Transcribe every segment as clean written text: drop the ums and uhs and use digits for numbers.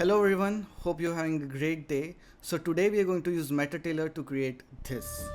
Hello everyone, hope you're having a great day. So today we are going to use MetaTailor to create this.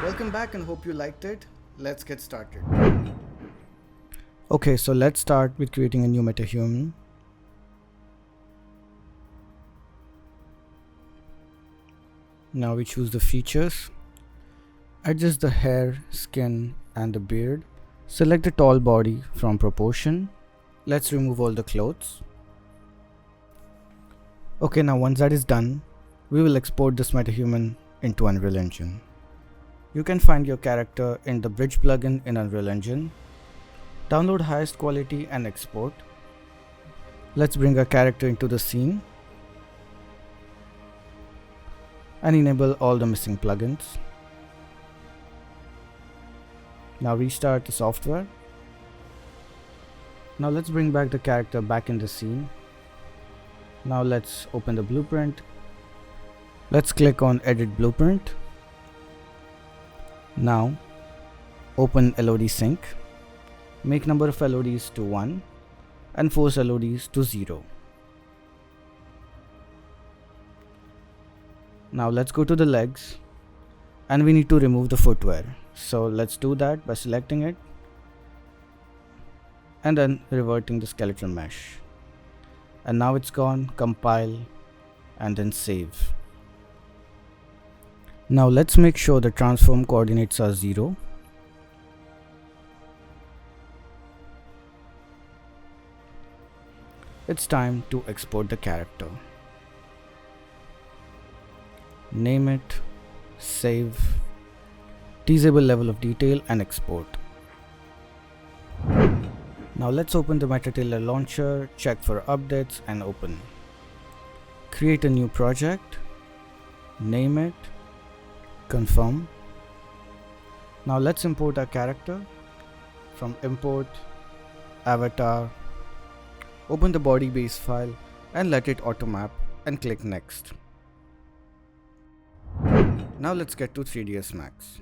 Welcome back and hope you liked it. Let's get started. Okay, so let's start with creating a new Metahuman. Now we choose the features, adjust the hair, skin and the beard. Select the tall body from proportion. Let's remove all the clothes. Okay, now once that is done, we will export this Metahuman into Unreal Engine. You can find your character in the Bridge plugin in Unreal Engine. Download highest quality and export. Let's bring our character into the scene and enable all the missing plugins. Now restart the software. Now let's bring back the character back in the scene. Now let's open the blueprint. Let's click on edit blueprint. Now open LOD sync. Make number of LODs to 1 and force LODs to 0. Now let's go to the legs and we need to remove the footwear. So let's do that by selecting it and then reverting the skeletal mesh. And now it's gone. Compile and then save. Now let's make sure the transform coordinates are 0. It's time to export the character. Name it, save, disable level of detail and export. Now let's open the MetaTailor launcher, check for updates and open. Create a new project, name it, confirm. Now let's import our character from import, avatar, open the body base file and let it automap and click next. Now let's get to 3ds Max.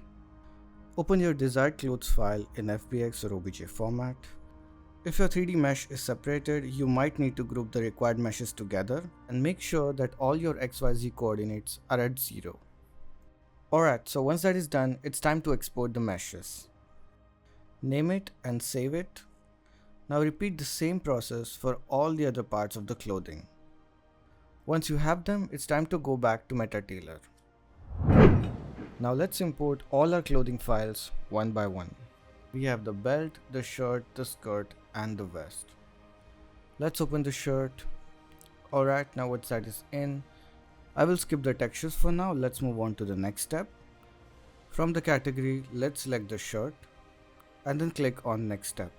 Open your desired clothes file in FBX or OBJ format. If your 3D mesh is separated, you might need to group the required meshes together and make sure that all your XYZ coordinates are at 0. Alright, so once that is done, it's time to export the meshes. Name it and save it. Now repeat the same process for all the other parts of the clothing. Once you have them, it's time to go back to MetaTailor. Now let's import all our clothing files one by one. We have the belt, the shirt, the skirt and the vest. Let's open the shirt. Alright, now once that is in, I will skip the textures for now. Let's move on to the next step. From the category, let's select the shirt and then click on next step.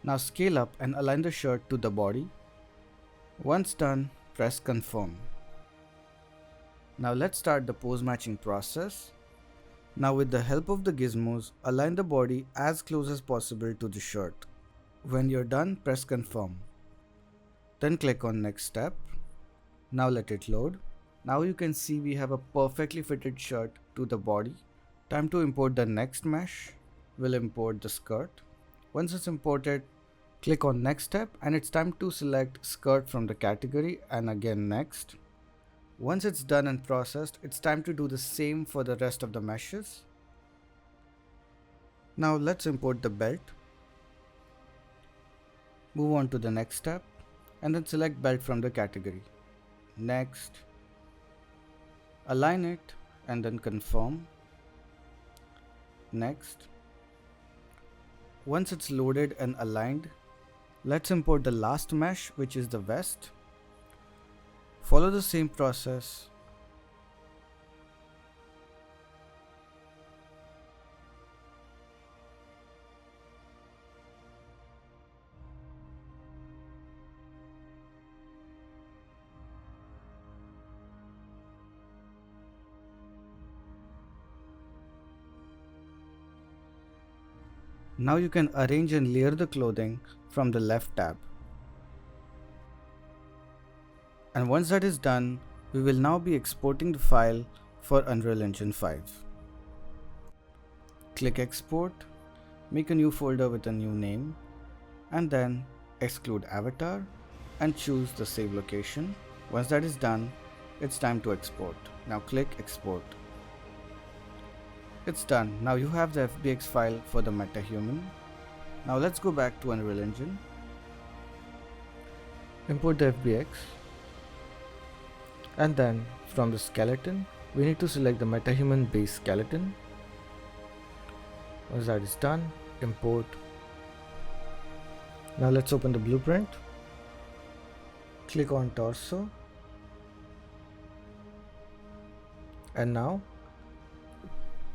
Now scale up and align the shirt to the body. Once done, press confirm. Now let's start the pose matching process. Now with the help of the gizmos, align the body as close as possible to the shirt. When you're done, press confirm. Then click on next step. Now let it load. Now you can see we have a perfectly fitted shirt to the body. Time to import the next mesh. We'll import the skirt. Once it's imported, click on next step and it's time to select skirt from the category and again next. Once it's done and processed, it's time to do the same for the rest of the meshes. Now let's import the belt. Move on to the next step and then select belt from the category. Next. Align it and then confirm. Next. Once it's loaded and aligned, let's import the last mesh, which is the vest. Follow the same process. Now you can arrange and layer the clothing from the left tab. And once that is done, We will now be exporting the file for Unreal Engine 5. Click Export, make a new folder with a new name, and then exclude avatar and choose the save location. Once that is done, it's time to export. Now click Export. It's done. Now you have the FBX file for the Metahuman. Now let's go back to Unreal Engine. Import the FBX. And then from the skeleton, we need to select the Metahuman base skeleton. Once that is done, import. Now let's open the blueprint. Click on torso. And now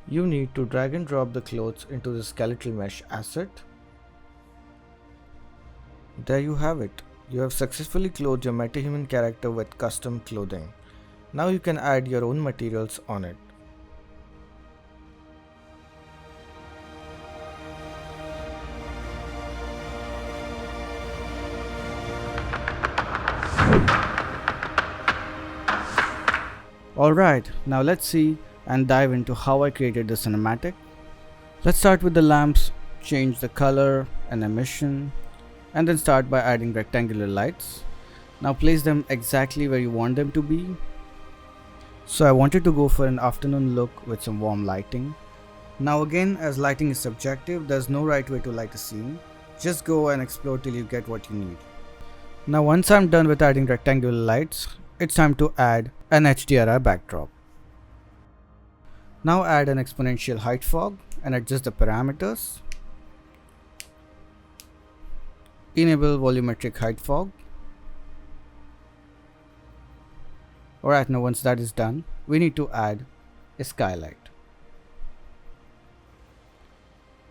you need to drag and drop the clothes into the skeletal mesh asset. There you have it. You have successfully clothed your Metahuman character with custom clothing. Now you can add your own materials on it. Alright, now let's see and dive into how I created the cinematic. Let's start with the lamps, change the color and emission, and then start by adding rectangular lights. Now place them exactly where you want them to be. So I wanted to go for an afternoon look with some warm lighting. Now again, as lighting is subjective, there's no right way to light a scene. Just go and explore till you get what you need. Now once I'm done with adding rectangular lights, it's time to add an HDRI backdrop. Now add an exponential height fog and adjust the parameters. Enable volumetric height fog. Alright, now once that is done, we need to add a skylight.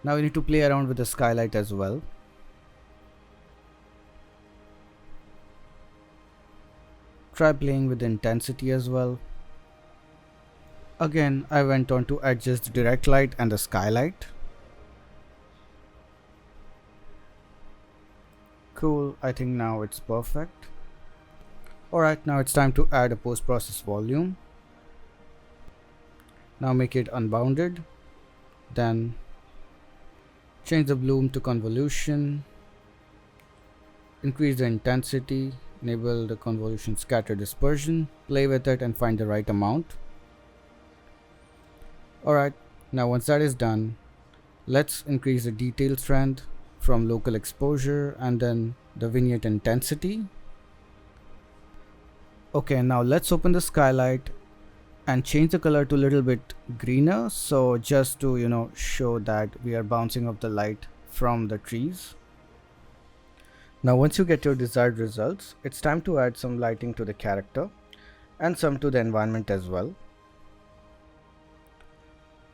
Now we need to play around with the skylight as well. Try playing with the intensity as well. Again, I went on to adjust the direct light and the skylight. Cool, I think now it's perfect. Alright, now it's time to add a post-process volume. Now make it unbounded. Then change the bloom to convolution. Increase the intensity. Enable the convolution scatter dispersion. Play with it and find the right amount. Alright, now once that is done, let's increase the detail strength from local exposure and then the vignette intensity. Okay, now let's open the skylight and change the color to a little bit greener. So just to, show that we are bouncing off the light from the trees. Now once you get your desired results, it's time to add some lighting to the character and some to the environment as well.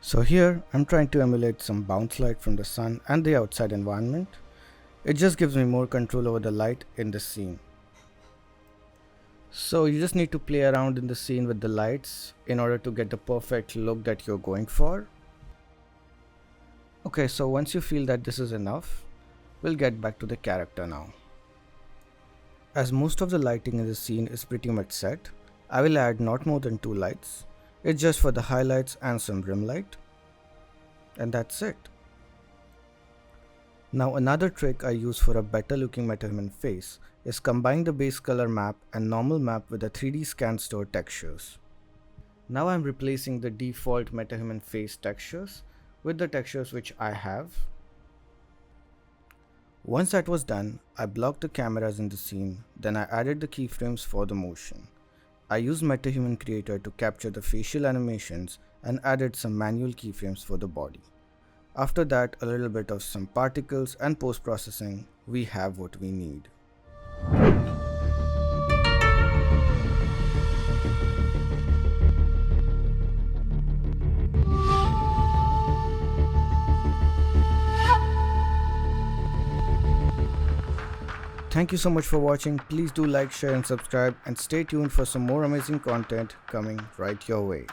So here I'm trying to emulate some bounce light from the sun and the outside environment. It just gives me more control over the light in the scene. So you just need to play around in the scene with the lights in order to get the perfect look that you're going for. Okay, so once you feel that this is enough, we'll get back to the character now. As most of the lighting in the scene is pretty much set, I will add not more than 2 lights. It's just for the highlights and some rim light. And that's it. Now another trick I use for a better looking Metahuman face is combine the base color map and normal map with the 3D scan store textures. Now I'm replacing the default Metahuman face textures with the textures which I have. Once that was done, I blocked the cameras in the scene, then I added the keyframes for the motion. I used Metahuman Creator to capture the facial animations and added some manual keyframes for the body. After that, a little bit of some particles and post-processing, we have what we need. Thank you so much for watching. Please do like, share and subscribe and stay tuned for some more amazing content coming right your way.